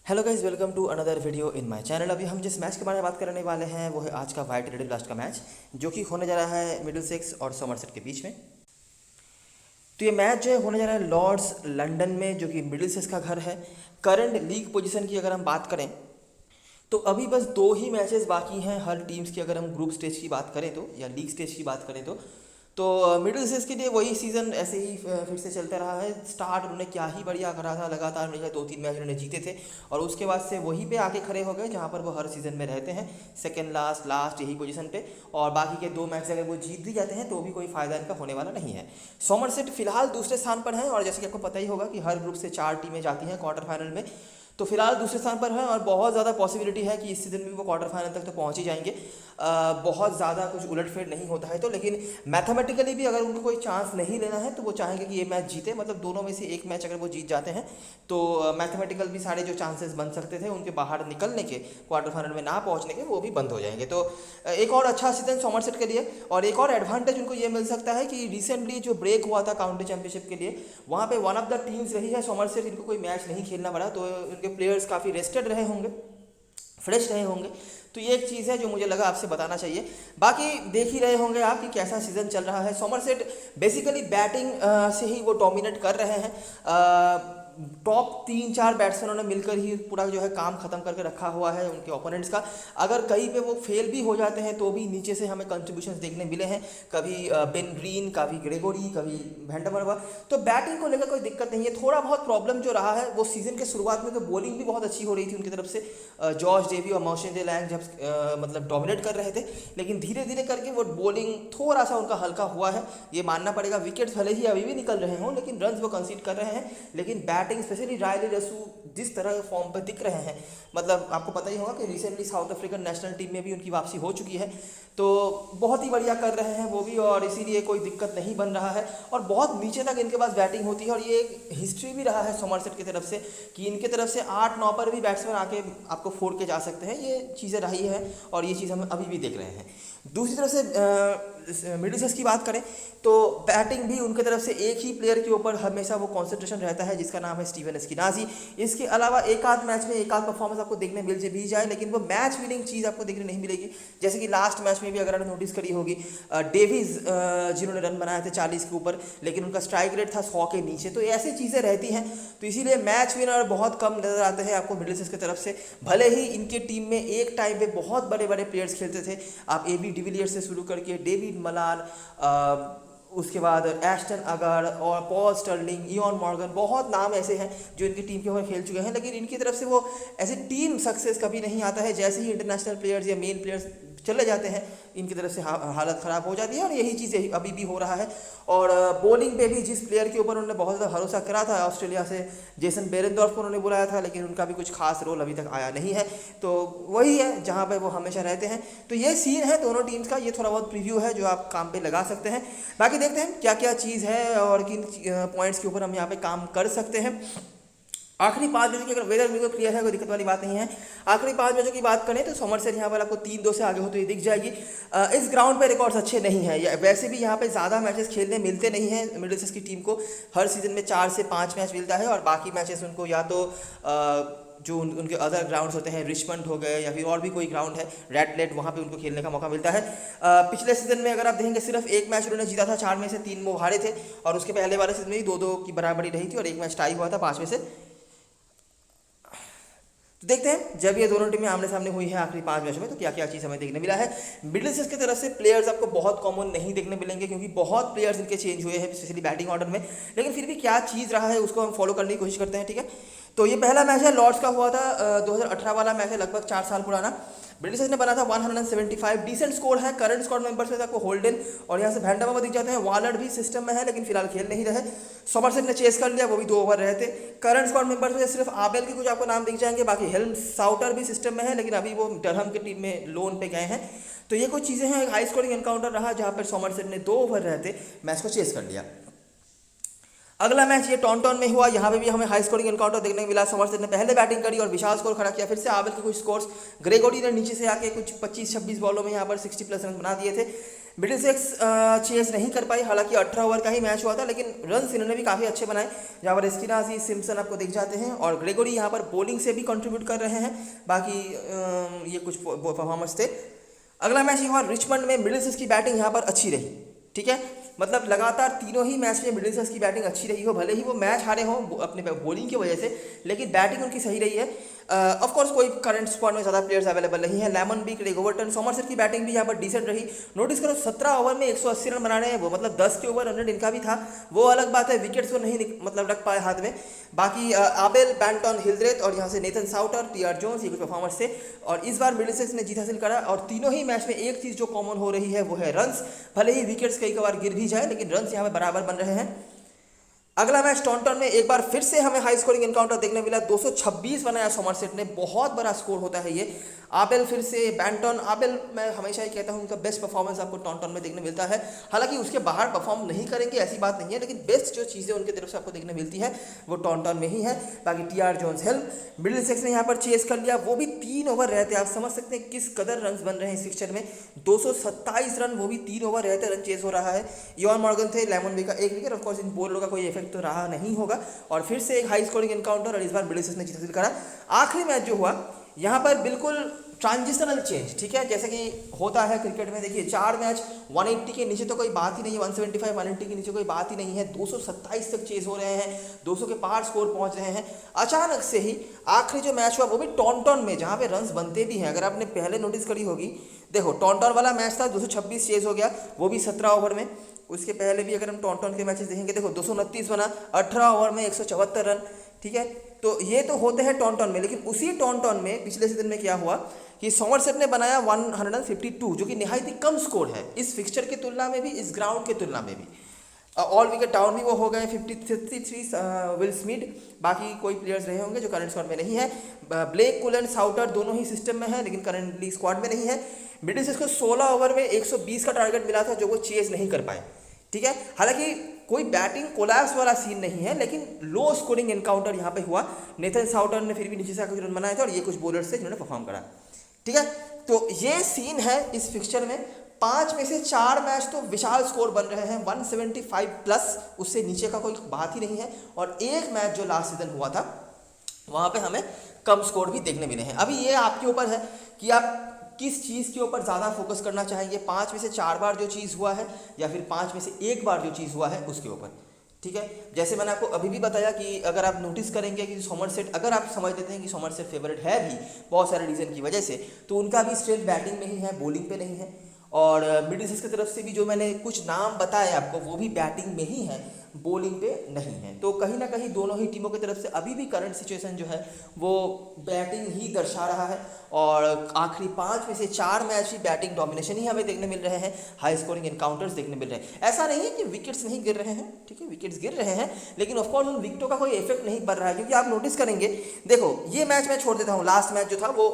Hello guys, welcome to another video in my channel. अभी हम जिस मैच के बारे में बात करने वाले हैं वो है आज का वाइट रेड ब्लास्ट का मैच, जो कि होने जा रहा है मिडिलसेक्स और समरसेट के बीच में। तो ये मैच जो है होने जा रहा है लॉर्ड्स लंदन में, जो कि मिडिलसेक्स का घर है। करंट लीग पोजीशन की अगर हम बात करें तो अभी बस दो ही मैचेस बाकी हैं हर टीम्स की, अगर हम ग्रुप स्टेज की बात करें तो या लीग स्टेज की बात करें तो मिडिल स्टेज के लिए वही सीज़न ऐसे ही फिर से चलता रहा है। स्टार्ट उन्होंने क्या ही बढ़िया करा था, लगातार मेरे ख्याल 2-3 मैच उन्होंने जीते थे और उसके बाद से वहीं पे आके खड़े हो गए जहाँ पर वो हर सीज़न में रहते हैं, सेकंड लास्ट लास्ट यही पोजीशन पे। और बाकी के दो मैच अगर वो जीत भी जाते हैं तो भी कोई फ़ायदा इनका होने वाला नहीं है। सोमरसेट फिलहाल दूसरे स्थान पर है और जैसे कि आपको पता ही होगा कि हर ग्रुप से 4 टीमें जाती हैं क्वार्टर फाइनल में, तो फिलहाल दूसरे स्थान पर है और बहुत ज़्यादा पॉसिबिलिटी है कि इस सीज़न में वो क्वार्टर फाइनल तक तो पहुंच ही जाएंगे। बहुत ज़्यादा कुछ उलटफेर नहीं होता है तो, लेकिन मैथमेटिकली भी अगर उनको कोई चांस नहीं लेना है तो वो चाहेंगे कि ये मैच जीते, मतलब दोनों में से एक मैच अगर वो जीत जाते हैं तो मैथमेटिकल भी सारे जो चांसेस बन सकते थे उनके बाहर निकलने के, क्वार्टर फाइनल में ना पहुंचने के, वो भी बंद हो जाएंगे। तो एक और अच्छा सीजन सोमरसेट के लिए। और एक और एडवांटेज उनको ये मिल सकता है कि रिसेंटली जो ब्रेक हुआ था काउंटी चैंपियनशिप के लिए, वहाँ पे वन ऑफ द टीम्स रही है सोमरसेट, इनको कोई मैच नहीं खेलना पड़ा, तो उनके प्लेयर्स काफ़ी रेस्टेड रहे होंगे, फ्रेश रहे होंगे। तो ये एक चीज़ है जो मुझे लगा आपसे बताना चाहिए। बाकी देख ही रहे होंगे आप कि कैसा सीज़न चल रहा है। सोमरसेट बेसिकली बैटिंग से ही वो डोमिनेट कर रहे हैं। टॉप 3-4 बैट्समैनों ने मिलकर ही पूरा जो है काम खत्म करके रखा हुआ है उनके ओपोनेंट्स का। अगर कहीं पे वो फेल भी हो जाते हैं तो भी नीचे से हमें कंट्रीब्यूशंस देखने मिले हैं, कभी बेन ग्रीन, कभी ग्रेगोरी, कभी वेंडरमरवा। तो बैटिंग को लेकर कोई दिक्कत नहीं है। थोड़ा बहुत प्रॉब्लम जो रहा है वो सीज़न के शुरुआत में तो बॉलिंग भी बहुत अच्छी हो रही थी उनकी तरफ से। जॉर्ज डेवी और मॉर्शन डे लैंग जब मतलब डोमिनेट कर रहे थे, लेकिन धीरे धीरे करके वो बॉलिंग थोड़ा सा उनका हल्का हुआ है, ये मानना पड़ेगा। विकेट्स भले ही अभी भी निकल रहे हों लेकिन रन्स वो कंसीड कर रहे हैं, लेकिन बैटिंग स्पेशली रायली रसू जिस तरह के फॉर्म पर दिख रहे हैं, मतलब आपको पता ही होगा कि recently south African national team में भी उनकी वापसी हो चुकी है, तो बहुत ही बढ़िया कर रहे हैं वो भी, और इसीलिए कोई दिक्कत नहीं बन रहा है। और बहुत नीचे तक इनके पास बैटिंग होती है और ये एक हिस्ट्री भी रहा है सोमरसेट की तरफ से कि इनके तरफ से 8-9 पर भी बैट्समैन आके आपको फोड़ के जा सकते हैं। ये चीज़ें रही है और ये चीज़ हम अभी भी देख रहे हैं। दूसरी तरफ से मिडिलसेक्स की बात करें तो बैटिंग भी उनकी तरफ से एक ही प्लेयर के ऊपर हमेशा वो कंसंट्रेशन रहता है, जिसका नाम है स्टीवन एस्किनाजी। इसके अलावा एक आध मैच में एक आध परफॉर्मेंस आपको देखने मिल भी जाए, लेकिन वो मैच विनिंग चीज़ आपको देखने नहीं मिलेगी। जैसे कि लास्ट मैच में भी अगर आपने नोटिस करी होगी, डेविज जिन्होंने रन बनाए थे 40 के ऊपर, लेकिन उनका स्ट्राइक रेट था 100 के नीचे। तो ऐसी चीज़ें रहती हैं, तो इसीलिए मैच विनर बहुत कम नजर आते हैं आपको मिडिलसेक्स की तरफ से। भले ही इनके टीम में एक टाइम पे बहुत बड़े बड़े प्लेयर्स खेलते थे, आप AB डिविलियर्स से शुरू करके डेविड मलान, उसके बाद एस्टन अगर और पॉल स्टर्लिंग, इयॉन मॉर्गन, बहुत नाम ऐसे हैं जो इनकी टीम के ऊपर खेल चुके हैं, लेकिन इनकी तरफ से वो ऐसे टीम सक्सेस कभी नहीं आता है। जैसे ही इंटरनेशनल प्लेयर्स या मेन प्लेयर्स चले जाते हैं इनकी तरफ से हालत ख़राब हो जाती है, और यही चीज़ अभी भी हो रहा है। और बॉलिंग पे भी जिस प्लेयर के ऊपर उन्होंने बहुत ज़्यादा भरोसा करा था ऑस्ट्रेलिया से, जेसन बेरेंडॉर्फ को उन्होंने बुलाया था, लेकिन उनका भी कुछ खास रोल अभी तक आया नहीं है। तो वही है जहाँ पे वो हमेशा रहते हैं। तो ये सीन है दोनों टीम्स का, ये थोड़ा बहुत प्रीव्यू है जो आप काम पे लगा सकते हैं। बाकी देखते हैं क्या क्या चीज़ है और किन पॉइंट्स के ऊपर हम यहाँ पे काम कर सकते हैं। आखिरी 5 मैचों की अगर वेदर बिल्कुल क्लियर है, कोई दिक्कत वाली बात नहीं है। आखिरी 5 मैचों की बात करें तो सोमरसेट यहाँ पर आपको 3-2 से आगे होते हुए दिख जाएगी। इस ग्राउंड पे रिकॉर्ड्स अच्छे नहीं है, या वैसे भी यहाँ पे ज़्यादा मैचेस खेलने मिलते नहीं हैं मिडिलसेक्स की टीम को। हर सीज़न में 4 से 5 मैच मिलता है और बाकी मैचेस उनको या तो जो उनके अदर ग्राउंड्स होते हैं, रिचमंड हो गए या फिर और भी कोई ग्राउंड है रेडलेट, वहाँ पे उनको खेलने का मौका मिलता है। पिछले सीजन में अगर आप देखेंगे सिर्फ एक मैच उन्होंने जीता था, 4 में से 3 वो हारे थे, और उसके पहले वाले सीजन में ही 2-2 की बराबरी रही थी और एक मैच टाई हुआ था 5 में से। तो देखते हैं जब ये दोनों टीमें आमने सामने हुई हैं आखिरी 5 मैचों में तो क्या क्या चीज़ हमें देखने मिला है। मिडिलसेक्स की तरफ से प्लेयर्स आपको बहुत कॉमन नहीं देखने मिलेंगे क्योंकि बहुत प्लेयर्स इनके चेंज हुए हैं स्पेशली बैटिंग ऑर्डर में, लेकिन फिर भी क्या चीज़ रहा है उसको हम फॉलो करने की कोशिश करते हैं, ठीक है। तो ये पहला मैच है लॉर्ड्स का हुआ था, 2018 वाला मैच है, लगभग 4 साल पुराना। ब्रिटिशर्स ने बना था 175, डिसेंट स्कोर है। करंट स्कोर मेंबर्स में आपको होल्डन और यहाँ से वैंडरमरवा दिख जाते हैं, वॉलर भी सिस्टम में है लेकिन फिलहाल खेल नहीं रहे। सोमरसेट ने चेस कर लिया, वो भी 2 ओवर रहे थे। करंट स्कोर मेंबर्स में सिर्फ आबेल के कुछ आपको नाम दिख जाएंगे, बाकी हेल्म साउटर भी सिस्टम में है लेकिन अभी वो डरहम की टीम में लोन पे गए हैं। तो ये कुछ चीज़ें हैं। हाई स्कोरिंग एनकाउंटर रहा जहाँ पर सोमरसेट ने 2 ओवर रहते मैच को चेस कर लिया। अगला मैच ये टॉन्टॉन में हुआ, यहाँ पे भी हमें हाई स्कोरिंग एनकाउंटर देखने को मिला। सोमरसेट ने पहले बैटिंग करी और विशाल स्कोर खड़ा किया, फिर से आबेल के कुछ स्कोर्स, ग्रेगोरी ने नीचे से आके कुछ 25-26 बॉलों में यहाँ पर 60+ रन बना दिए थे। मिडिल सेक्स चेस नहीं कर पाई, हालांकि 18 ओवर का ही मैच हुआ था, लेकिन रन्स इन्होंने भी काफ़ी अच्छे बनाए, जहाँ पर एस्किनाजी, सिम्पसन आपको दिख जाते हैं और ग्रेगोरी यहाँ पर बॉलिंग से भी कंट्रीब्यूट कर रहे हैं। बाकी ये कुछ परफॉर्मेंस थे। अगला मैच ये हुआ रिचमंड में। मिडिल सेक्स की बैटिंग यहाँ पर अच्छी रही, ठीक है, मतलब लगातार तीनों ही मैच में मिडिल सेक्स की बैटिंग अच्छी रही हो, भले ही वो मैच हारे हों अपने बॉलिंग की वजह से, लेकिन बैटिंग उनकी सही रही है। ऑफ कोर्स कोई करंट स्क्वाड में ज़्यादा प्लेयर्स अवेलेबल नहीं है। Lammonby, Craig Overton, Somerset की बैटिंग भी यहाँ पर डिसेंट रही। नोटिस करो 17 ओवर में 180 रन बना रहे हैं वो, मतलब 10 के ओवर 100 इनका भी था, वो अलग बात है, विकेट्स वो नहीं मतलब रख पाए हाथ में। बाकी आबेल, बैंटन, हिल्ड्रेथ और यहाँ से नेथन साउटर, टी.आर. जोन्स, ये कुछ परफॉर्मर्स थे। और इस बार मिडिल सेक्स ने जीत हासिल करा और तीनों ही मैच में एक चीज़ जो कॉमन हो रही है वो है रन्स। भले ही विकेट्स कई बार गिर भी जाए, लेकिन रन्स यहाँ पे बराबर बन रहे हैं। अगला मैच टॉन्टन में एक बार फिर से हमें हाई स्कोरिंग एनकाउंटर देखने मिला। 226 बनाया सोमरसेट ने, बहुत बड़ा स्कोर होता है ये। आबेल फिर से, बैंटन, आबेल मैं हमेशा ही कहता हूँ उनका बेस्ट परफॉर्मेंस आपको टॉन्टन में देखने मिलता है। हालांकि उसके बाहर परफॉर्म नहीं करेंगे ऐसी बात नहीं है, लेकिन बेस्ट जो चीज़ें उनकी तरफ से आपको देखने मिलती है वो टॉन्टन में ही है। बाकी T R. Jones, Helm, Middlesex ने यहाँ पर चेस कर लिया, वो भी 3 ओवर रहते। आप समझ सकते हैं किस कदर रन बन रहे हैं इस फिक्चर में। 227 रन, वो भी 3 ओवर रहते रन चेस हो रहा है। इवान मॉर्गन थे, लेमन बी का 1 विकेट। ऑफकोर्स इन बॉलरों का कोई इफेक्ट तो रहा नहीं होगा और फिर से एक हाई स्कोरिंग एनकाउंटर और इस बार मिडिल सेक्स ने जीत हासिल करा। आखिरी मैच जो हुआ यहाँ पर बिल्कुल ट्रांजिशनल चेंज, ठीक है, जैसे कि होता है क्रिकेट में। देखिए 4 मैच 180 के नीचे तो कोई बात ही नहीं है, 175 180 के नीचे कोई बात ही नहीं है, 227 तक चेज हो रहे हैं, 200 के पार स्कोर पहुंच रहे हैं। अचानक से ही आखिरी जो मैच हुआ वो भी टॉन्टन में, जहाँ पे रन्स बनते भी हैं। अगर आपने पहले नोटिस करी होगी, देखो टॉन्टन वाला मैच था, 226 चेज हो गया, वो भी 17 ओवर में। उसके पहले भी अगर हम टॉन्टन के मैचेस देखेंगे, देखो 229 बना 18 ओवर में 174 रन, ठीक है। तो ये तो होते हैं टॉन्टन में, लेकिन उसी टॉन्टन में पिछले सीजन में क्या हुआ कि सॉमरसेट ने बनाया 152, जो कि निहायत ही कम स्कोर है इस फिक्सचर की तुलना में भी, इस ग्राउंड की तुलना में भी। ऑल विकेट डाउन भी वो हो गए 53 विल स्मिथ। बाकी कोई प्लेयर्स रहे होंगे जो करंट स्क्वाड में नहीं है। ब्लेक, कुलन, साउटर दोनों ही सिस्टम में है, लेकिन करंटली स्क्वाड में नहीं है। मिडिल सेक्स को 16 ओवर में 120 का टारगेट मिला था, जो वो चेज नहीं कर पाए, ठीक है। हालांकि कोई बैटिंग कोलैप्स वाला सीन नहीं है, लेकिन लो स्कोरिंग एनकाउंटर यहाँ पे हुआ। नेथन साउटर ने फिर भी नीचे से आकर रन बनाए थे और ये कुछ बॉलर्स थे जिन्होंने परफॉर्म करा, ठीक है। तो ये सीन है इस फिक्सचर में। 5 में से 4 मैच तो विशाल स्कोर बन रहे हैं, 175 प्लस, उससे नीचे का कोई बात ही नहीं है। और एक मैच जो लास्ट सीजन हुआ था वहाँ पे हमें कम स्कोर भी देखने मिले हैं। अभी ये आपके ऊपर है कि आप किस चीज़ के ऊपर ज़्यादा फोकस करना चाहेंगे, 5 में से 4 बार जो चीज़ हुआ है या फिर 5 में से 1 बार जो चीज़ हुआ है उसके ऊपर, ठीक है। जैसे मैंने आपको अभी भी बताया कि अगर आप नोटिस करेंगे कि सॉमरसेट, अगर आप समझ लेते हैं कि सॉमरसेट फेवरेट है भी बहुत सारे रीज़न की वजह से, तो उनका भी स्ट्रेंथ बैटिंग में ही है, बॉलिंग पे नहीं है। और मिडिल सेक्स की तरफ से भी जो मैंने कुछ नाम बताए आपको, वो भी बैटिंग में ही है, बॉलिंग पे नहीं है। तो कहीं ना कहीं दोनों ही टीमों की तरफ से अभी भी करंट सिचुएशन जो है वो बैटिंग ही दर्शा रहा है। और आखिरी 5 में से 4 मैच ही बैटिंग डोमिनेशन ही हमें देखने मिल रहे हैं, हाई स्कोरिंग एनकाउंटर्स देखने मिल रहे हैं। ऐसा नहीं है कि विकेट्स नहीं गिर रहे हैं, ठीक है, विकेट्स गिर रहे हैं, लेकिन ऑफकोर्स उन विकेटों का कोई इफेक्ट नहीं पड़ रहा है। क्योंकि आप नोटिस करेंगे, देखो ये मैच मैं छोड़ देता हूँ, लास्ट मैच जो था वो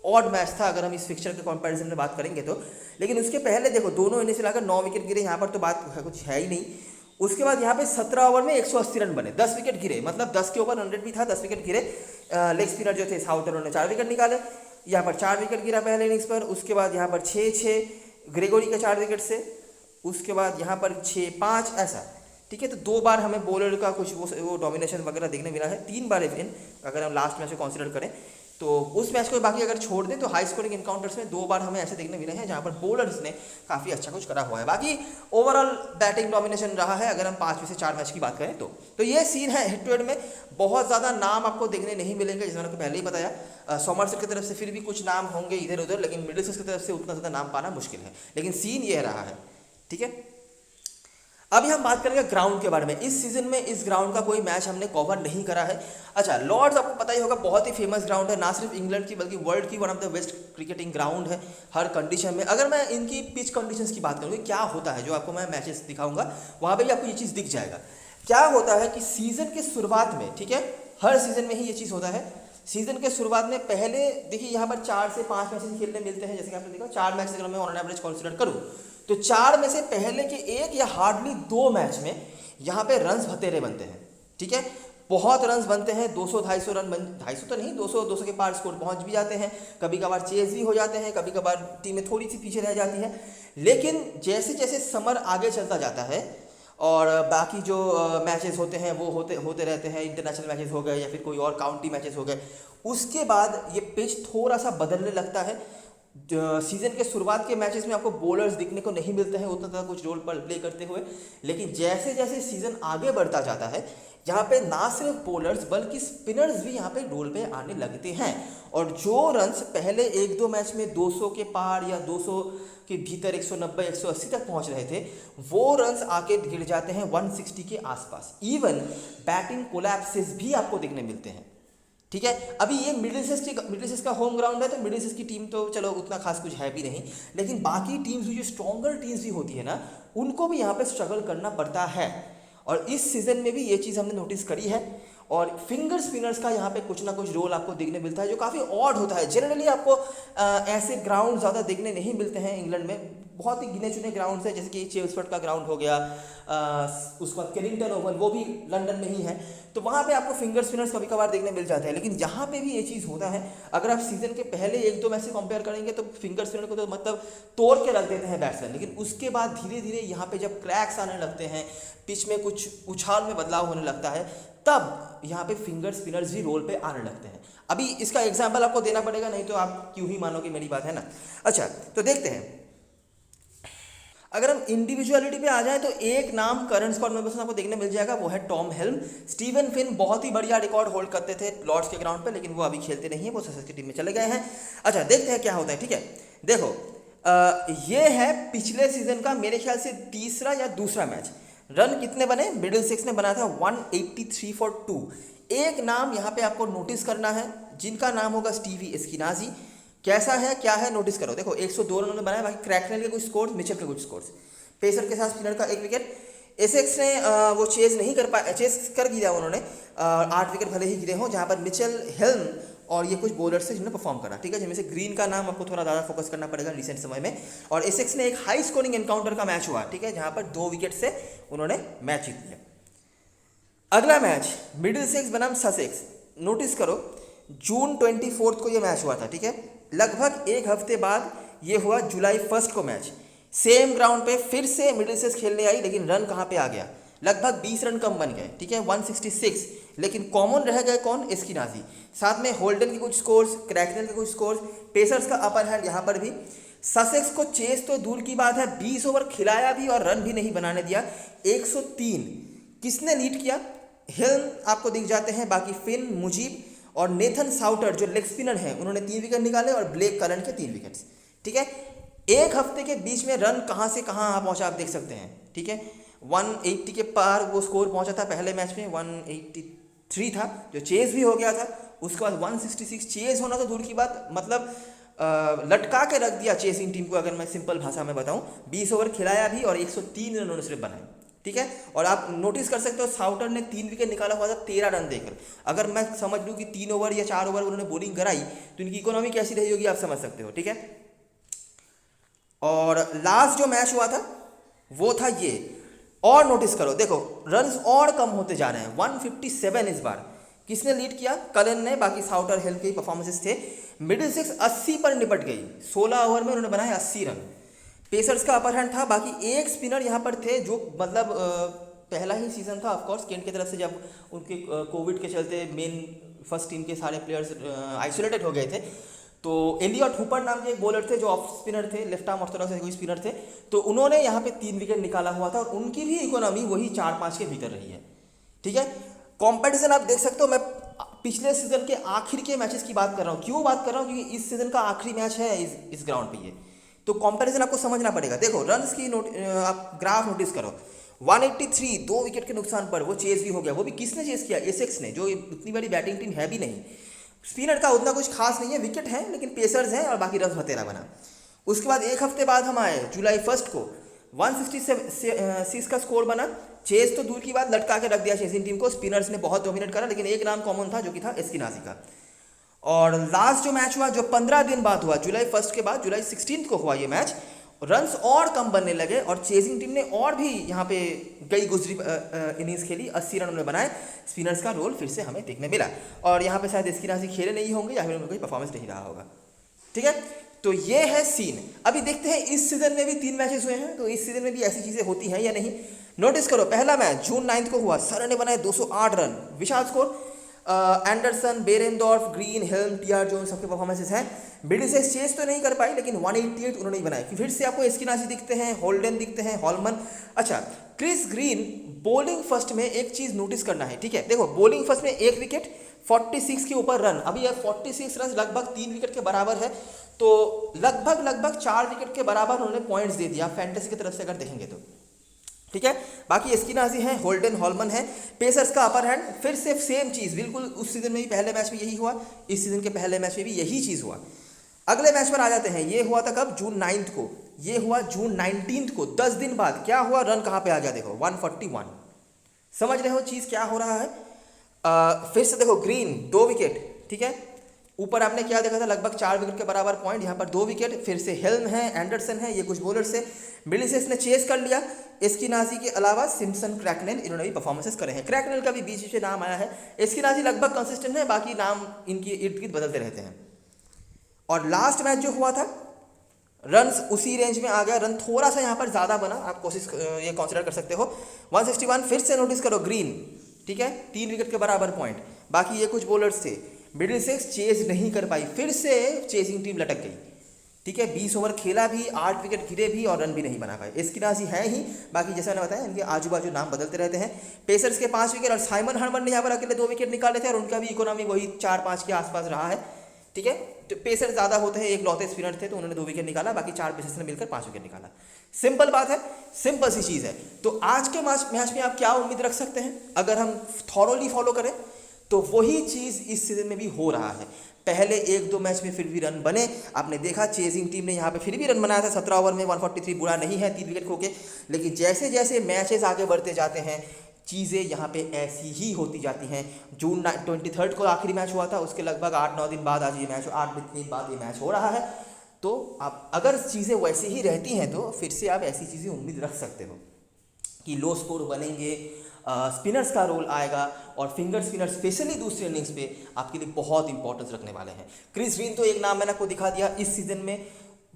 ऑड मैच था अगर हम इस फिक्चर के कंपैरिजन में बात करेंगे तो। लेकिन उसके पहले देखो दोनों इनिंग्स मिलाकर 9 विकेट गिरे, यहाँ पर तो बात कुछ है ही नहीं। उसके बाद यहाँ पे 17 ओवर में 180 रन बने, 10 विकेट गिरे, मतलब 10 के ओवर 100 भी था, 10 विकेट गिरे। लेग स्पिनर जो थे साउटर, उन्होंने 4 विकेट निकाले। यहाँ पर 4 विकेट गिरा पहले इनिंग्स पर। उसके बाद यहाँ पर 6-6 ग्रेगोरी के 4 विकेट से। उसके बाद यहाँ पर 6-5 ऐसा, ठीक है। तो 2 बार हमें बॉलर का कुछ वो डोमिनेशन वगैरह देखने मिला है, 3 बार इवन अगर हम लास्ट मैच को कंसिडर करें तो। उस मैच को बाकी अगर छोड़ दें तो हाई स्कोरिंग इनकाउंटर्स में 2 बार हमें ऐसे देखने मिले हैं जहां पर बॉलर्स ने काफ़ी अच्छा कुछ करा हुआ है। बाकी ओवरऑल बैटिंग डोमिनेशन रहा है अगर हम 5 में से 4 मैच की बात करें तो ये सीन है हेड टू हेड में। बहुत ज़्यादा नाम आपको देखने नहीं मिलेंगे, जैसे मैंने आपको पहले ही बताया। सॉमरसेट की तरफ से फिर भी कुछ नाम होंगे इधर उधर, लेकिन मिडिल सेक्स की तरफ से उतना ज़्यादा नाम पाना मुश्किल है। लेकिन सीन ये रहा है, ठीक है। अभी हम बात करेंगे ग्राउंड के बारे में। इस सीजन में इस ग्राउंड का कोई मैच हमने कवर नहीं करा है। अच्छा, लॉर्ड्स आपको पता ही होगा, बहुत ही फेमस ग्राउंड है, ना सिर्फ इंग्लैंड की बल्कि वर्ल्ड की one of the best cricketing ground है हर कंडीशन में। अगर मैं इनकी पिच कंडीशंस की बात करूँ, क्या होता है, जो आपको मैं मैचेस दिखाऊंगा वहाँ पर भी आपको ये चीज़ दिख जाएगा। क्या होता है कि सीजन के शुरुआत में, ठीक है, हर सीजन में ही ये चीज़ होता है। सीजन के शुरुआत में पहले देखिए यहाँ पर 4 से 5 मैचेस खेलने मिलते हैं, जैसे कि आपने देखा 4 मैच अगर मैं ऑन एवरेज कंसिडर करूँ तो 4 में से पहले के 1 या हार्डली 2 मैच में यहाँ पे रन्स भतेरे बनते हैं, ठीक है। बहुत रन्स बनते हैं, 200-250 रन 250 तो नहीं, 200 के पार स्कोर पहुंच भी जाते हैं, कभी कभार चेज भी हो जाते हैं, कभी कभार टीमें थोड़ी सी पीछे रह जाती है। लेकिन जैसे जैसे समर आगे चलता जाता है और बाकी जो मैचेस होते हैं वो होते होते रहते हैं, इंटरनेशनल मैचेस हो गए या फिर कोई और काउंटी मैचेस हो गए, उसके बाद ये पिच थोड़ा सा बदलने लगता है। सीजन के शुरुआत के मैचेस में आपको बॉलर्स दिखने को नहीं मिलते हैं उतना कुछ रोल पर प्ले करते हुए, लेकिन जैसे जैसे सीजन आगे बढ़ता जाता है यहाँ पे ना सिर्फ बॉलर्स बल्कि स्पिनर्स भी यहाँ पे रोल पे आने लगते हैं। और जो रन्स पहले एक दो मैच में 200 के पार या 200 के भीतर 190-180 तक पहुंच रहे थे, वो रन्स आके गिर जाते हैं 160 के आसपास। इवन बैटिंग कोलैप्सेस भी आपको देखने मिलते हैं। ठीक है, अभी ये मिडिलसेक्स का होम ग्राउंड है, तो मिडिलसेक्स की टीम तो चलो उतना खास कुछ है भी नहीं, लेकिन बाकी टीम्स जो स्ट्रॉन्गर टीम्स भी होती है ना, उनको भी यहाँ पे स्ट्रगल करना पड़ता है। और इस सीज़न में भी ये चीज़ हमने नोटिस करी है। और फिंगर स्पिनर्स का यहाँ पे कुछ ना कुछ रोल आपको देखने मिलता है, जो काफ़ी ऑड होता है। जनरली आपको ऐसे ग्राउंड ज़्यादा देखने नहीं मिलते हैं इंग्लैंड में, बहुत ही गिने चुने ग्राउंड्स हैं, जैसे कि चेल्सफोर्ड का ग्राउंड हो गया, उसके बाद केनिंगटन ओवल, वो भी लंदन में ही है, तो वहाँ पे आपको फिंगर स्पिनर्स कभी कभार देखने मिल जाते हैं। लेकिन यहाँ पे भी ये चीज़ होता है, अगर आप सीजन के पहले एक दो मैच से कंपेयर करेंगे तो फिंगर स्पिनर को तो मतलब तोड़ के रख देते हैं बैट्समैन, लेकिन उसके बाद धीरे धीरे यहाँ पे जब क्रैक्स आने लगते हैं, पिच में कुछ उछाल में बदलाव होने लगता है, तब यहाँ पे फिंगर स्पिनर्स भी रोल पे आने लगते हैं। अभी इसका एग्जाम्पल आपको देना पड़ेगा, नहीं तो आप क्यों ही मानोगे मेरी बात, है ना। अच्छा, तो देखते हैं, अगर हम इंडिविजुअलिटी पे आ जाए तो एक नाम करंट स्क्वाड मेंबर्स में आपको देखने मिल जाएगा, वो है टॉम हेल्म। स्टीवन फिन बहुत ही बढ़िया रिकॉर्ड होल्ड करते थे लॉर्ड्स के ग्राउंड पे, लेकिन वो अभी खेलते नहीं है, वो ससेक्स की टीम में चले गए हैं। अच्छा, देखते हैं क्या होता है। ठीक है, देखो ये है पिछले सीजन का मेरे ख्याल से तीसरा या दूसरा मैच। रन कितने बने? मिडिलसेक्स ने बनाया था 183 फॉर 2। एक नाम यहाँ पे आपको नोटिस करना है, जिनका नाम होगा स्टीवी एस्किनाजी। कैसा है, क्या है, नोटिस करो। देखो 102 रन बनाया, बाकी क्रैकनेल के कुछ स्कोर्स, मिचेल के कुछ स्कोर्स, पेसर के साथ स्पिनर का एक विकेट। एसेक्स ने वो चेज नहीं कर पाया, चेज कर दिया उन्होंने, 8 विकेट भले ही गिरे हों, जहाँ पर मिचेल, हेल्म और ये कुछ बॉलर्स से जिन्होंने परफॉर्म करा। ठीक है, जिनमें से ग्रीन का नाम आपको थोड़ा ज़्यादा फोकस करना पड़ेगा रिसेंट समय में। और एसेक्स ने एक हाई स्कोरिंग एनकाउंटर का मैच हुआ, ठीक है, जहाँ पर 2 विकेट से उन्होंने मैच जीत लिया। अगला मैच मिडिलसेक्स बनाम ससेक्स, नोटिस करो जून 24 को ये मैच हुआ था। ठीक है, लगभग एक हफ्ते बाद ये हुआ जुलाई 1 को मैच। सेम ग्राउंड पे फिर से मिडिलसेक्स खेलने आई, लेकिन रन कहाँ पे आ गया, लगभग 20 रन कम बन गए। ठीक है, 166, लेकिन कॉमन रह गए कौन? एस्किनाजी। साथ में होल्डन के कुछ स्कोर्स, क्रैकनेल के कुछ स्कोर्स, पेसर्स का अपर हैंड यहाँ पर भी। ससेक्स को चेस तो दूर की बात है, 20 ओवर खिलाया भी और रन भी नहीं बनाने दिया। 103 किसने लीड किया? हिल्म आपको दिख जाते हैं, बाकी फिन, मुजीब और नेथन साउटर जो लेग स्पिनर हैं, उन्होंने 3 विकेट निकाले और ब्लेक करन के 3 विकेट्स। ठीक है, एक हफ्ते के बीच में रन कहाँ से कहाँ पहुँचा आप देख सकते हैं। ठीक है, 180 के पार वो स्कोर पहुँचा था पहले मैच में, 183 था जो चेज भी हो गया था। उसके बाद 166, चेज होना तो दूर की बात, मतलब लटका के रख दिया चेसिंग टीम को, अगर मैं सिंपल भाषा में बताऊं। 20 ओवर खिलाया भी और 103 रन उन्होंने सिर्फ बनाए। ठीक है, और आप नोटिस कर सकते हो साउटर ने 3 विकेट निकाला हुआ था 13 रन देकर। अगर मैं समझ लूँ कि 3 ओवर या 4 ओवर उन्होंने बॉलिंग कराई तो इनकी इकोनॉमी कैसी रही होगी आप समझ सकते हो। ठीक है, और लास्ट जो मैच हुआ था वो था ये, और नोटिस करो, देखो रन्स और कम होते जा रहे हैं। 157 इस बार किसने लीड किया? कलन ने, बाकी साउटर, हेल्म के परफॉर्मेंसेस थे। मिडिलसेक्स 80 पर निपट गई, 16 ओवर में उन्होंने बनाए 80 रन। पेसर्स का अपर हैंड था, बाकी एक स्पिनर यहाँ पर थे जो मतलब पहला ही सीजन था ऑफकोर्स केंट की तरफ से, जब उनके कोविड के चलते मेन फर्स्ट टीम के सारे प्लेयर्स आइसोलेटेड हो गए थे, तो एलियट हुपर नाम के एक बॉलर थे जो ऑफ स्पिनर थे, लेफ्ट आर्म ऑर्थोडॉक्स कोई स्पिनर थे, तो उन्होंने यहाँ पे 3 विकेट निकाला हुआ था और उनकी भी इकोनॉमी वही 4-5 के भीतर रही है। ठीक है, कॉम्पिटिशन आप देख सकते हो। मैं पिछले सीजन के आखिर के मैचेस की बात कर रहा हूँ। क्यों बात कर रहा हूँ? क्योंकि इस सीजन का आखिरी मैच है इस ग्राउंड पे ये, तो कंपैरिजन आपको समझना पड़ेगा। देखो रन्स की आप ग्राफ नोटिस करो, 183 2 विकेट के नुकसान पर वो चेज भी हो गया। वो भी किसने चेज किया? एसेक्स ने, जो इतनी बड़ी बैटिंग टीम है भी नहीं। स्पिनर का उतना कुछ खास नहीं है, विकेट है लेकिन पेसर्स हैं और बाकी रन्स बतेरा बना। उसके बाद एक हफ्ते बाद हम आए जुलाई 1 को, 166 का स्कोर बना। चेज तो दूर की बात, लटका के रख दिया चेसिंग टीम को। स्पिनर्स ने बहुत डोमिनेट करा, लेकिन एक नाम कॉमन था जो कि था एस्किनाजी का। और लास्ट जो मैच हुआ, जो 15 दिन बाद हुआ, जुलाई 1 के बाद जुलाई 16 को हुआ ये मैच, रन्स और कम बनने लगे और चेजिंग टीम ने और भी यहाँ पे कई गुजरी इनिंग्स खेली, 80 रन उन्होंने बनाए। स्पिनर्स का रोल फिर से हमें देखने मिला और यहाँ पे शायद इसकी राशि खेले नहीं होंगे या फिर उनका कोई परफॉर्मेंस नहीं रहा होगा। ठीक है, तो ये है सीन। अभी देखते हैं इस सीजन में भी 3 मैचेस हुए हैं, तो इस सीजन में भी ऐसी चीज़ें होती हैं या नहीं। नोटिस करो, पहला मैच जून 9 को हुआ, सर ने बनाए 208 रन, विशाल score. Anderson, Behrendorff, Green, Helm, टीआर जो सबके परफॉर्मेंसेस हैं। मिडिल से चेस तो नहीं कर पाई लेकिन 188 उन्होंने ही बनाए। फिर से आपको एस्किनासी दिखते हैं, होल्डन दिखते हैं, हॉलमन। अच्छा, क्रिस ग्रीन बॉलिंग फर्स्ट में एक चीज़ नोटिस करना है, ठीक है। देखो बॉलिंग फर्स्ट में 1 विकेट, 46 के ऊपर रन। अभी यार 46 रन लगभग 3 विकेट के बराबर है, तो लगभग 4 विकेट के बराबर उन्होंने पॉइंट्स दे दिया फैंटेसी की तरफ से अगर देखेंगे तो। ठीक है, बाकी एस्किनासी हैं, होल्डन, हॉलमन है। पेसर्स का अपर हैंड, फिर से सेम चीज़ बिल्कुल उस सीजन में भी पहले मैच में यही हुआ, इस सीजन के पहले मैच में भी यही चीज़ हुआ। अगले मैच पर आ जाते हैं, ये हुआ था कब, जून 9 को, ये हुआ जून 19 को, 10 दिन बाद क्या हुआ, रन कहाँ पे आ गया देखो 141। समझ रहे हो चीज़ क्या हो रहा है। फिर से देखो ग्रीन 2 विकेट, ठीक है, ऊपर आपने क्या देखा था, लगभग 4 विकेट के बराबर पॉइंट, यहाँ पर 2 विकेट। फिर से हेल्म है, एंडरसन है, ये कुछ बॉलर्स से। मिडिल से इसने चेस कर लिया। एस्किनासी के अलावा सिम्पसन, क्रैकनेल, इन्होंने भी परफॉर्मेंसेस करे हैं। क्रैकनेल का भी बीच बीच में नाम आया है। एस्किनासी लगभग कंसिस्टेंट है, बाकी नाम इनकी इर्द गिर्द बदलते रहते हैं। और लास्ट मैच जो हुआ था, रन्स उसी रेंज में आ गया, रन थोड़ा सा यहाँ पर ज़्यादा बना, आप कोशिश ये कंसिडर कर सकते हो। 161। फिर से नोटिस करो ग्रीन, ठीक है, 3 विकेट के बराबर पॉइंट। बाकी ये कुछ बॉलर्स थे, मिडिल से चेज नहीं कर पाई, फिर से चेजिंग टीम लटक गई। ठीक है, 20 ओवर खेला भी, 8 विकेट गिरे भी और रन भी नहीं बना पाए। एस्किनासी है ही, बाकी जैसा मैंने बताया इनके आजू बाजू नाम बदलते रहते हैं। पेसर्स के 5 विकेट और साइमन हर्मन ने यहाँ पर अकेले 2 विकेट निकाले थे और उनका भी इकोनॉमी वही 4-5 के आसपास रहा है। ठीक है, तो पेसर ज़्यादा होते हैं, एक लौते स्पिनर थे तो उन्होंने 2 विकेट निकाला, बाकी 4 पेसर्स ने मिलकर 5 विकेट निकाला। सिंपल बात है, सिंपल सी चीज़ है। तो आज के मैच में आप क्या उम्मीद रख सकते हैं, अगर हम थॉरोली फॉलो करें तो वही चीज़ इस सीजन में भी हो रहा है। पहले 1-2 मैच में फिर भी रन बने, आपने देखा चेजिंग टीम ने यहाँ पे फिर भी रन बनाया था 17 ओवर में 143, बुरा नहीं है 3 विकेट खो के। लेकिन जैसे जैसे मैचेस आगे बढ़ते जाते हैं चीज़ें यहाँ पे ऐसी ही होती जाती हैं। जून 23 को आखिरी मैच हुआ था, उसके लगभग 8-9 दिन बाद आज ये मैच, 8 दिन बाद ये मैच हो रहा है। तो आप अगर चीज़ें वैसी ही रहती हैं तो फिर से आप ऐसी चीज़ें उम्मीद रख सकते हो कि लो स्कोर बनेंगे, स्पिनर्स का रोल आएगा और फिंगर स्पिनर स्पेशली दूसरे इनिंग्स पे आपके लिए बहुत इंपॉर्टेंस रखने वाले हैं। क्रिस ग्रीन तो एक नाम मैंने आपको दिखा दिया, इस सीजन में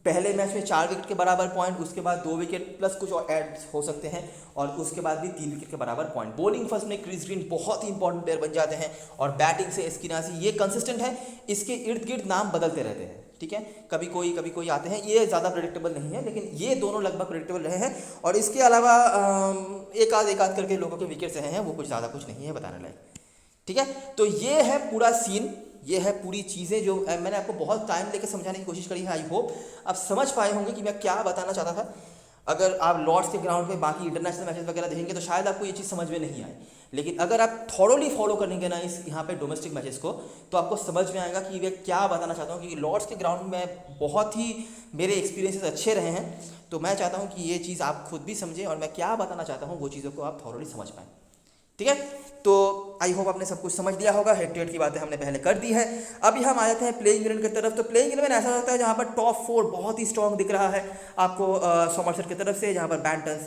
पहले मैच में 4 विकेट के बराबर पॉइंट, उसके बाद 2 विकेट प्लस कुछ और ऐड हो सकते हैं और उसके बाद भी 3 विकेट के बराबर पॉइंट। बॉलिंग फर्स्ट में क्रिस ग्रीन बहुत ही इंपॉर्टेंट प्लेयर बन जाते हैं और बैटिंग से एस्किनासी, ये कंसिस्टेंट है, इसके इर्द गिर्द नाम बदलते रहते हैं। ठीक है, कभी कोई आते हैं, ये ज़्यादा प्रेडिक्टेबल नहीं है लेकिन ये दोनों लगभग प्रेडिक्टेबल रहे हैं। और इसके अलावा एक आध करके लोगों के विकेट्स रहे हैं, वो कुछ ज़्यादा कुछ नहीं है बताने लायक। ठीक है, तो ये है पूरा सीन, ये है पूरी चीज़ें जो मैंने आपको बहुत टाइम लेके समझाने की कोशिश करी है। आई होप आप समझ पाए होंगे कि मैं क्या बताना चाहता था। अगर आप लॉर्ड्स के ग्राउंड पे बाकी इंटरनेशनल मैचेस वगैरह देखेंगे तो शायद आपको ये चीज़ समझ में नहीं आए, लेकिन अगर आप थॉरोली फॉलो करेंगे ना इस यहाँ पे डोमेस्टिक मैचेस को तो आपको समझ में आएगा कि मैं क्या बताना चाहता हूँ। क्योंकि लॉर्ड्स के ग्राउंड में बहुत ही मेरे एक्सपीरियंसेस अच्छे रहे हैं, तो मैं चाहता हूँ कि ये चीज़ आप खुद भी समझें और मैं क्या बताना चाहता हूँ वो चीज़ों को आप थॉरोली समझ पाएँ। ठीक है, तो आई होप आपने सब कुछ समझ लिया होगा। हेड टू हेड की बातें हमने पहले कर दी है। अभी हम आ जाते हैं प्लेइंग 11 की तरफ। तो प्लेइंग 11 ऐसा होता है जहाँ पर टॉप 4 बहुत ही स्ट्रॉन्ग दिख रहा है आपको सोमरसेट की तरफ से, जहाँ पर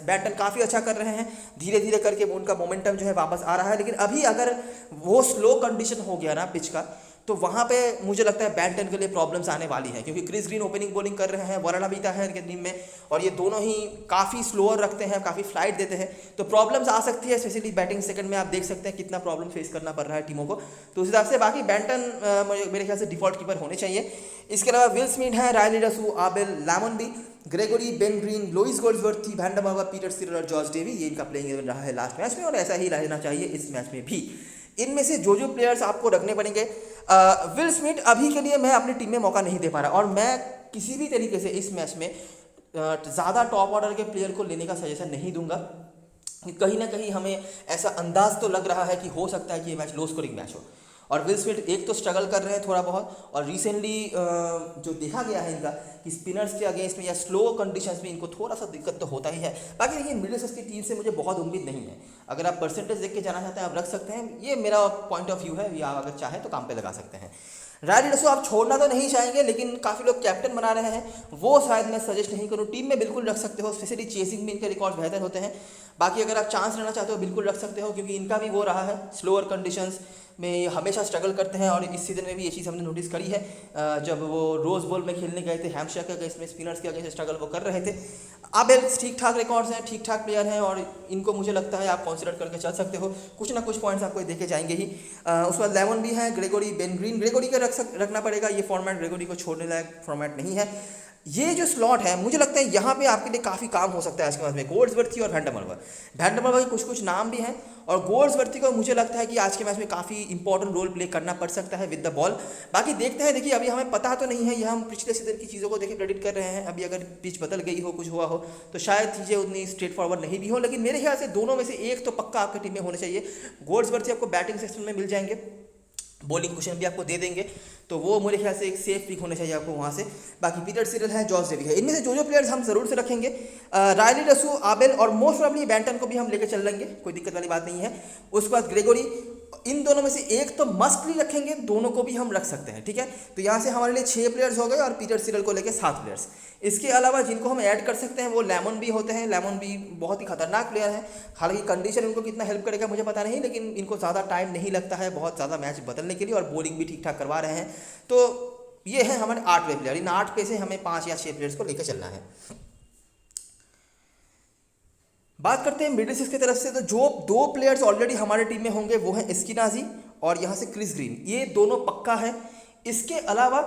बैटन काफ़ी अच्छा कर रहे हैं, धीरे धीरे करके उनका मोमेंटम जो है वापस आ रहा है। लेकिन अभी अगर वो स्लो कंडीशन हो गया ना पिच का, तो वहाँ पे मुझे लगता है बैटन के लिए प्रॉब्लम्स आने वाली है, क्योंकि क्रिस ग्रीन ओपनिंग बॉलिंग कर रहे हैं, वरुण बीता है इनके टीम में और ये दोनों ही काफ़ी स्लोअर रखते हैं, काफ़ी फ्लाइट देते हैं, तो प्रॉब्लम्स आ सकती है। स्पेशली बैटिंग सेकंड में आप देख सकते हैं कितना प्रॉब्लम फेस करना पड़ रहा है टीमों को। तो उस हिसाब से बाकी बैटन मेरे ख्याल से डिफॉल्ट कीपर होने चाहिए। इसके अलावा विल स्मिथ है, Riley Rossouw, Abell Lammonby, Gregory, Ben Green, Luis Goldsworthy, Vandermerwe, Peter सिरर और जॉर्ज डेवी, ये इनका प्लेइंग 11 रहा है लास्ट मैच में और ऐसा ही रहना चाहिए इस मैच में भी। इनमें से जो प्लेयर्स आपको रखने पड़ेंगे, विल स्मिथ अभी के लिए मैं अपनी टीम में मौका नहीं दे पा रहा और मैं किसी भी तरीके से इस मैच में ज़्यादा टॉप ऑर्डर के प्लेयर को लेने का सजेशन नहीं दूंगा। कहीं ना कहीं हमें ऐसा अंदाज तो लग रहा है कि हो सकता है कि ये मैच लो स्कोरिंग मैच हो और विल स्मिथ एक तो स्ट्रगल कर रहे हैं थोड़ा बहुत और रिसेंटली जो देखा गया है इनका कि स्पिनर्स के अगेंस्ट में या स्लो कंडीशंस में इनको थोड़ा सा दिक्कत तो होता ही है। बाकी देखिए मिडिलसेक्स की टीम से मुझे बहुत उम्मीद नहीं है। अगर आप परसेंटेज देख के जाना चाहते हैं आप रख सकते हैं, ये मेरा पॉइंट ऑफ व्यू है, या अगर चाहे तो काम पे लगा सकते हैं। रायली रसू आप छोड़ना तो नहीं चाहेंगे, लेकिन काफ़ी लोग कैप्टन बना रहे हैं, वो शायद मैं सजेस्ट नहीं करूँ। टीम में बिल्कुल रख सकते हो, स्पेशली चेसिंग में इनके रिकॉर्ड बेहतर होते हैं। बाकी अगर आप चांस लेना चाहते हो बिल्कुल रख सकते हो, क्योंकि इनका भी वो रहा है, स्लोअर कंडीशंस में ये हमेशा स्ट्रगल करते हैं, और इस सीज़न में भी ये चीज़ हमने नोटिस करी है। जब वो रोज़ बॉल में खेलने गए थे हैम्पशायर के अगेंस्ट में, स्पिनर्स के अगेंस्ट स्ट्रगल वो कर रहे थे। आबेल ठीक ठाक रिकॉर्ड्स हैं, ठीक ठाक प्लेयर हैं, और इनको मुझे लगता है आप कंसिडर करके चल सकते हो। कुछ ना कुछ पॉइंट्स आपको देखे जाएंगे ही। उसके बाद लेमन भी है, ग्रेगोरी, बेन ग्रीन। ग्रेगोरी का रखना पड़ेगा, ये फॉर्मेट ग्रेगोरी को छोड़ने लायक फॉर्मेट नहीं है। ये जो स्लॉट है मुझे लगता है यहाँ पे आपके लिए काफ़ी काम हो सकता है आज के मैच में। गोड्सवर्थी और वैंडरमर्वर, वैंडरमर्वर के कुछ कुछ नाम भी हैं, और गोड्सवर्थी को मुझे लगता है कि आज के मैच में काफ़ी इंपॉर्टेंट रोल प्ले करना पड़ सकता है विद द बॉल। बाकी देखते हैं, देखिए अभी हमें पता तो नहीं है, यह हम पिछले सीजन की चीज़ों को देखे क्रेडिट कर रहे हैं। अभी अगर पिच बदल गई हो, कुछ हुआ हो, तो शायद चीज़ें उतनी स्ट्रेट फॉरवर्ड नहीं भी हो, लेकिन मेरे ख्याल से दोनों में से एक तो पक्का आपकी टीम में होने चाहिए। गोड्सवर्थी आपको बैटिंग सेक्शन में मिल जाएंगे, बॉलिंग क्वेश्चन भी आपको दे देंगे, तो वो मेरे ख्याल से एक सेफ पिक होने चाहिए आपको वहाँ से। बाकी पीटर सिरल है, जॉर्ज डेवी है, इनमें से जो प्लेयर्स हम जरूर से रखेंगे। रायली रसू, आबेल और मोस्ट प्रॉब्ली बैंटन को भी हम लेकर चल लेंगे, कोई दिक्कत वाली बात नहीं है। उसके बाद ग्रेगोरी, इन दोनों में से एक तो मस्टली रखेंगे, दोनों को भी हम रख सकते हैं, ठीक है। तो यहाँ से हमारे लिए 6 प्लेयर्स हो गए, और पीटर सिरल को लेकर 7 प्लेयर्स। इसके अलावा जिनको हम ऐड कर सकते हैं वो लेमन भी होते हैं। लेमन भी बहुत ही खतरनाक प्लेयर है, हालांकि कंडीशन उनको कितना हेल्प करेगा मुझे पता नहीं, लेकिन इनको ज़्यादा टाइम नहीं लगता है बहुत ज़्यादा मैच बदलने के लिए, और बॉलिंग भी ठीक ठाक करवा रहे हैं। तो ये है हमारे 8वें प्लेयर। इन 8 पे से हमें 5 या 6 प्लेयर्स को लेकर चलना है। बात करते हैं मिडिल सिक्स की तरफ से, तो जो 2 प्लेयर्स ऑलरेडी हमारे टीम में होंगे वो हैं एस्किनाजी और यहाँ से क्रिस ग्रीन, ये दोनों पक्का है। इसके अलावा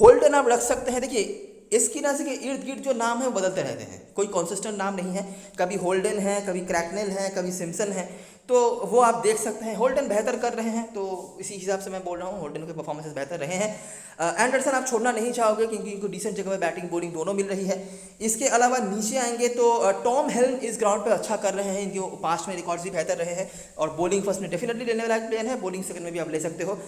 होल्डन आप रख सकते हैं। देखिए एस्किनाजी के इर्द गिर्द जो नाम है बदलते रहते हैं, कोई कॉन्सिस्टेंट नाम नहीं है। कभी होल्डन है, कभी क्रैकनेल है, कभी सिम्सन है, तो वो आप देख सकते हैं। होल्डन बेहतर कर रहे हैं, तो इसी हिसाब से मैं बोल रहा हूँ, होल्डन के परफॉर्मेंसेस बेहतर रहे हैं। एंडरसन आप छोड़ना नहीं चाहोगे, क्योंकि इनको डिसेंट जगह पे बैटिंग बॉलिंग दोनों मिल रही है। इसके अलावा नीचे आएंगे तो टॉम हेल्म इस ग्राउंड पे अच्छा कर रहे हैं, इनके पास्ट में रिकॉर्ड्स भी बेहतर रहे हैं, और बॉलिंग फर्स्ट में डेफिनेटली लेने वाला प्लेयर है, बॉलिंग सेकंड में भी आप ले सकते हो।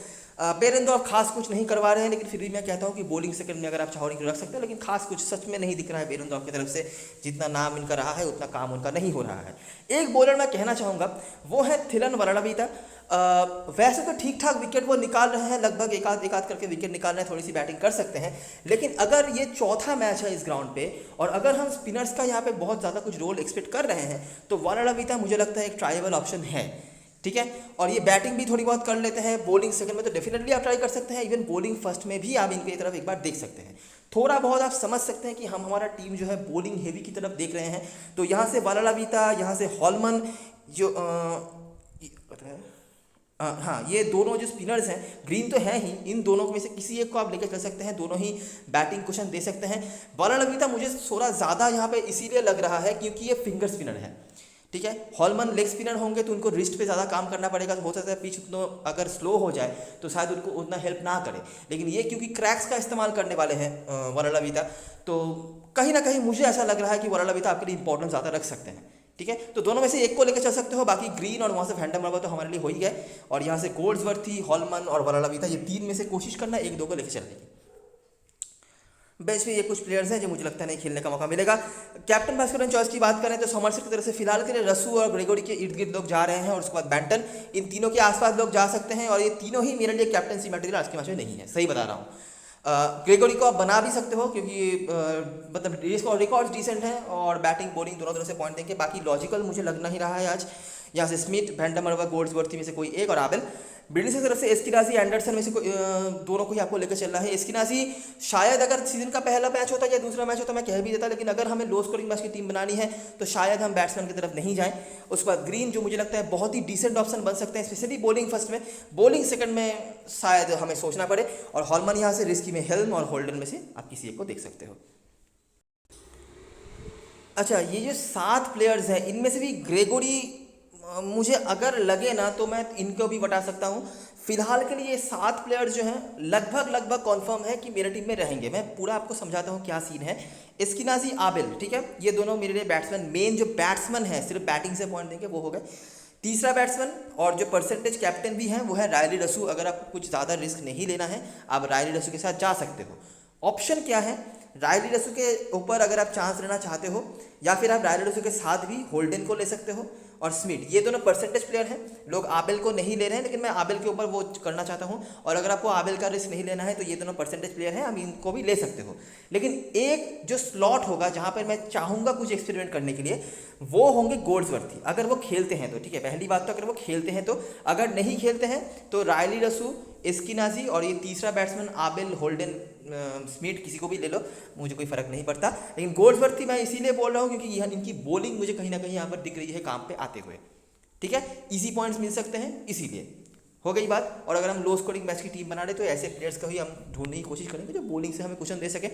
बेरेंदोर्फ खास कुछ नहीं करवा रहे हैं, लेकिन फिर भी मैं कहता हूँ कि बॉलिंग सेकंड में अगर आप चाहो रख सकते हो, लेकिन खास कुछ सच में नहीं दिख रहा है बेरेंदोर्फ की तरफ से। जितना नाम इनका रहा है उतना काम उनका नहीं हो रहा है। एक बॉलर मैं कहना चाहूँगा वो है थिलन वराडावीता। वैसे तो ठीक ठाक विकेट वो निकाल रहे हैं, लगभग एक आध करके विकेट निकाल रहे हैं, थोड़ी सी बैटिंग कर सकते हैं, लेकिन अगर ये चौथा मैच है इस ग्राउंड पे, और अगर हम स्पिनर्स का यहाँ पे बहुत ज़्यादा कुछ रोल एक्सपेक्ट कर रहे हैं, तो वराडावीता मुझे लगता है एक ट्राइबल ऑप्शन है, ठीक है। और ये बैटिंग भी थोड़ी बहुत कर लेते हैं, बॉलिंग सेकंड में तो डेफिनेटली आप ट्राई कर सकते हैं, इवन बॉलिंग फर्स्ट में भी आप इनकी तरफ एक बार देख सकते हैं। थोड़ा बहुत आप समझ सकते हैं कि हम हमारा टीम जो है बॉलिंग हेवी की तरफ देख रहे हैं, तो यहाँ से वराडावीता, यहाँ से हॉलमन, जो हाँ ये दोनों जो स्पिनर्स हैं, ग्रीन तो है ही, इन दोनों में से किसी एक को आप लेकर चल सकते हैं, दोनों ही बैटिंग क्वेश्चन दे सकते हैं। वराडावीता मुझे थोड़ा ज़्यादा यहाँ पे इसीलिए लग रहा है क्योंकि ये फिंगर स्पिनर है, ठीक है। हॉलमन लेग स्पिनर होंगे तो उनको रिस्ट पे ज़्यादा काम करना पड़ेगा, तो हो सकता है पिच उतना अगर स्लो हो जाए तो शायद उनको उतना हेल्प ना करे, लेकिन ये क्योंकि क्रैक्स का इस्तेमाल करने वाले हैं वराडावीता, तो कहीं ना कहीं मुझे ऐसा लग रहा है कि वराडावीता आपके लिए इंपॉर्टेंस ज़्यादा रख सकते हैं, ठीक है। तो दोनों में से एक को लेकर चल सकते हो, बाकी ग्रीन और वहाँ से वैंडरमर्वर तो हमारे लिए हो ही गए, और यहाँ से गोड्सवर्थी, हॉलमन और वराडावीता, ये 3 में से कोशिश करना 1-2 को लेकर चलने की। बेंच में ये कुछ प्लेयर्स हैं जो मुझे लगता है नहीं खेलने का मौका मिलेगा। कैप्टन वाइस कैप्टन चॉइस की बात करें तो समरसेट की तरफ से फिलहाल के लिए रसू और ग्रेगोरी के इर्द गिर्द लोग जा रहे हैं, और उसके बाद बैंटन, इन तीनों के आसपास लोग जा सकते हैं, और ये तीनों ही मेरे लिए कैप्टनसी मटेरियल आज के मैच में नहीं है, सही बता रहा हूँ। ग्रेगोरी को आप बना भी सकते हो, क्योंकि मतलब रिकॉर्ड्स डिसेंट हैं, और बैटिंग बॉलिंग दोनों तरह से पॉइंट देंगे। बाकी लॉजिकल मुझे लग नहीं रहा है आज। यहाँ से स्मिथ, वैंडरमर्वर, गोड्सवर्थी में से कोई एक, और आबेल। बिल्डिंग की तरफ से एस्किनाजी, एंडरसन में से दोनों को ही आपको लेकर चलना है। एस्किनाजी शायद अगर सीजन का पहला मैच होता या दूसरा मैच होता मैं कह भी देता, लेकिन अगर हमें लो स्कोरिंग मैच की टीम बनानी है तो शायद हम बैट्समैन की तरफ नहीं जाएं। उसके बाद ग्रीन, जो मुझे लगता है बहुत ही डिसेंट ऑप्शन बन सकते हैं, स्पेशली बॉलिंग फर्स्ट में, बॉलिंग सेकंड में शायद हमें सोचना पड़े, और हॉलमन यहाँ से रिस्की में हेल्म और होल्डन में से आप किसी एक को देख सकते हो। अच्छा, ये जो 7 प्लेयर्स हैं इनमें से भी ग्रेगोरी मुझे अगर लगे ना तो मैं इनको भी बता सकता हूँ। फिलहाल के लिए ये 7 प्लेयर्स जो हैं लगभग कॉन्फर्म है कि मेरे टीम में रहेंगे। मैं पूरा आपको समझाता हूँ क्या सीन है। एस्किनाजी, आबेल, ठीक है, ये दोनों मेरे लिए बैट्समैन, मेन जो बैट्समैन है सिर्फ बैटिंग से पॉइंट देंगे वो हो गए। तीसरा बैट्समैन और जो परसेंटेज कैप्टन भी हैं वो है रायली रसू। अगर आपको कुछ ज़्यादा रिस्क नहीं लेना है आप रायली रसू के साथ जा सकते हो। ऑप्शन क्या है, रायली रसू के ऊपर अगर आप चांस लेना चाहते हो, या फिर आप रायली रसू के साथ भी होल्डन को ले सकते हो, और स्मिथ, ये दोनों परसेंटेज प्लेयर हैं। लोग आबेल को नहीं ले रहे हैं, लेकिन मैं आबेल के ऊपर वो करना चाहता हूँ। और अगर आपको आबेल का रिस्क नहीं लेना है तो ये दोनों परसेंटेज प्लेयर हैं, आप इनको भी ले सकते हो। लेकिन एक जो स्लॉट होगा जहाँ पर मैं चाहूँगा कुछ एक्सपेरिमेंट करने के लिए, वो होंगे गोल्ड्सवर्थी, अगर वो खेलते हैं तो। ठीक है, पहली बात तो अगर वो खेलते हैं तो। अगर नहीं खेलते हैं तो रायली रसू, एस्किनाजी और ये तीसरा बैट्समैन आबेल, होल्डन, स्मिथ, किसी को भी ले लो, मुझे कोई फर्क नहीं पड़ता। लेकिन गोल्ड्सवर्थी मैं इसीलिए बोल रहा हूँ क्योंकि यह इनकी बॉलिंग मुझे कहीं ना कहीं यहाँ पर दिख रही है काम पे आते हुए। ठीक है, इजी पॉइंट्स मिल सकते हैं, इसीलिए हो गई बात। और अगर हम लो स्कोरिंग मैच की टीम बना रहे तो ऐसे प्लेयर्स का ही हम ढूंढने की कोशिश करेंगे जो बॉलिंग से हमें क्वेश्चन दे सके।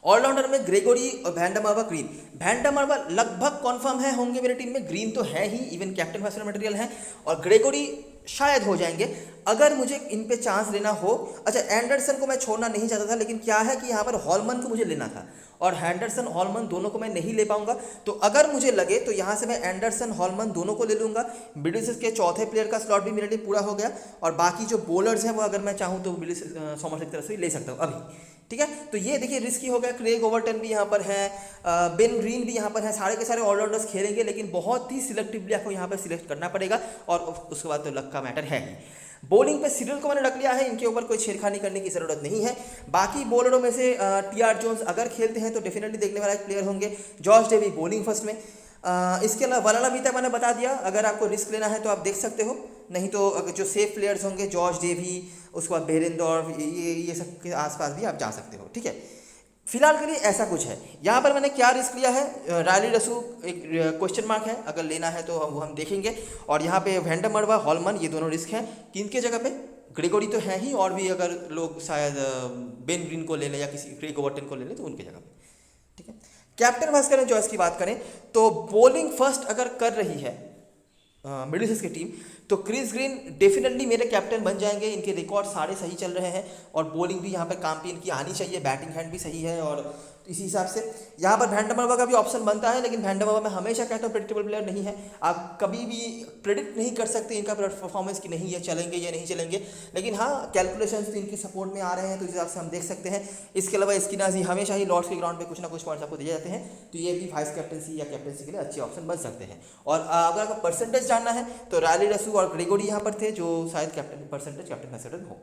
ऑलराउंडर में ग्रेगोरी और वैंडमावा, ग्रीन। वैंडमावा लगभग कॉन्फर्म है होंगे मेरी टीम में, ग्रीन तो है ही, इवन कैप्टन वाइस मटेरियल है, और ग्रेगोरी शायद हो जाएंगे अगर मुझे इन पे चांस लेना हो। अच्छा, एंडरसन को मैं छोड़ना नहीं चाहता था, लेकिन क्या है कि यहाँ पर हॉलमन को मुझे लेना था, और हैंडरसन हॉलमन दोनों को मैं नहीं ले पाऊंगा। तो अगर मुझे लगे तो यहाँ से मैं एंडरसन हॉलमन दोनों को ले लूँगा। मिडिल के चौथे प्लेयर का स्लॉट भी मेरे लिए पूरा हो गया, और बाकी जो बॉलर्स हैं वो अगर मैं चाहूँ तो मिडिल सॉमरसेट की तरफ से ले सकता हूँ अभी। ठीक है, तो ये देखिए रिस्की हो गया। क्रेग ओवरटन भी यहाँ पर है, बेन ग्रीन भी यहाँ पर है, सारे के सारे ऑलराउंडर्स खेलेंगे, लेकिन बहुत ही सिलेक्टिवली आपको यहाँ पर सिलेक्ट करना पड़ेगा, और उसके बाद तो लक का मैटर है ही। बॉलिंग पे सिरिल को मैंने रख लिया है, इनके ऊपर कोई छेड़खानी करने की ज़रूरत नहीं है। बाकी बॉलरों में से टी.आर. जोन्स अगर खेलते हैं तो डेफिनेटली देखने वाला एक प्लेयर होंगे। जॉर्ज डेवी बॉलिंग फर्स्ट में। इसके अलावा वलाला मीता मैंने बता दिया, अगर आपको रिस्क लेना है तो आप देख सकते हो, नहीं तो अगर जो सेफ प्लेयर्स होंगे जॉर्ज डेवी, उसके बाद बेरेंडोर, ये सब के आसपास भी आप जा सकते हो। ठीक है, फिलहाल के लिए ऐसा कुछ है। यहाँ पर मैंने क्या रिस्क लिया है, रायली रसू एक क्वेश्चन मार्क है, अगर लेना है तो वो हम देखेंगे। और यहाँ पे वैंडमरवा, हॉलमन, ये दोनों रिस्क हैं। किनके जगह पे? ग्रेगोरी तो है ही, और भी अगर लोग शायद बेन ग्रीन को ले लें या किसी क्रेग ओवरटन को ले लें तो उनके जगह पे। ठीक है, कैप्टन वाइस करें चॉइस की बात करें तो बॉलिंग फर्स्ट अगर कर रही है मिडिल ईस्ट की टीम, तो क्रिस ग्रीन डेफिनेटली मेरे कैप्टन बन जाएंगे। इनके रिकॉर्ड सारे सही चल रहे हैं, और बॉलिंग भी यहाँ पर काम पे इनकी आनी चाहिए, बैटिंग हैंड भी सही है, और इसी हिसाब से यहाँ पर वैंडमरवा का भी ऑप्शन बनता है। लेकिन वैंडमरवा मैं हमेशा कहता हूँ प्रेडिक्टेबल प्लेयर नहीं है, आप कभी भी प्रेडिक्ट नहीं कर सकते इनका परफॉर्मेंस कि नहीं ये चलेंगे या नहीं चलेंगे। लेकिन हाँ, कैलकुलेशंस तो इनके सपोर्ट में आ रहे हैं, तो इस हिसाब से हम देख सकते हैं। इसके अलावा एस्किनाजी हमेशा ही लॉर्ड्स के ग्राउंड पे कुछ ना कुछ पॉइंट्स आपको दिए जाते हैं, तो ये भी वाइस कैप्टनसी या कैप्टनसी के लिए अच्छे ऑप्शन बन सकते हैं। और अगर आपको परसेंटेज जानना है तो रायली रसू और ग्रेगोरी यहाँ पर थे, जो शायद कैप्टन परसेंटेज कैप्टन हो।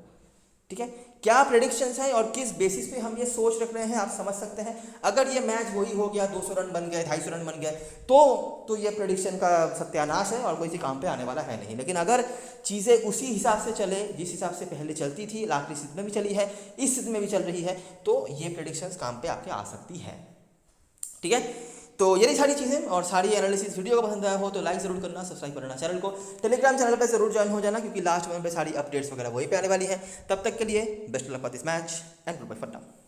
ठीक है, क्या प्रेडिक्शंस हैं और किस बेसिस पे हम ये सोच रख रहे हैं आप समझ सकते हैं। अगर ये मैच वही हो गया, 200 रन बन गए, 250 रन बन गए, तो ये प्रेडिक्शन का सत्यानाश है और कोई काम पे आने वाला है नहीं। लेकिन अगर चीज़ें उसी हिसाब से चले जिस हिसाब से पहले चलती थी, आखिरी स्थिति में भी चली है, इस स्थिति में भी चल रही है, तो ये प्रेडिक्शंस काम पे आपके आ सकती है। ठीक है, तो यही सारी चीज़ें और सारी एनालिसिस वीडियो को पसंद आया हो तो लाइक ज़रूर करना, सब्सक्राइब करना चैनल को, टेलीग्राम चैनल पे ज़रूर ज्वाइन हो जाना, क्योंकि लास्ट मोमेंट पे सारी अपडेट्स वगैरह वहीं पे आने वाली हैं। तब तक के लिए best of luck for this match and goodbye for now.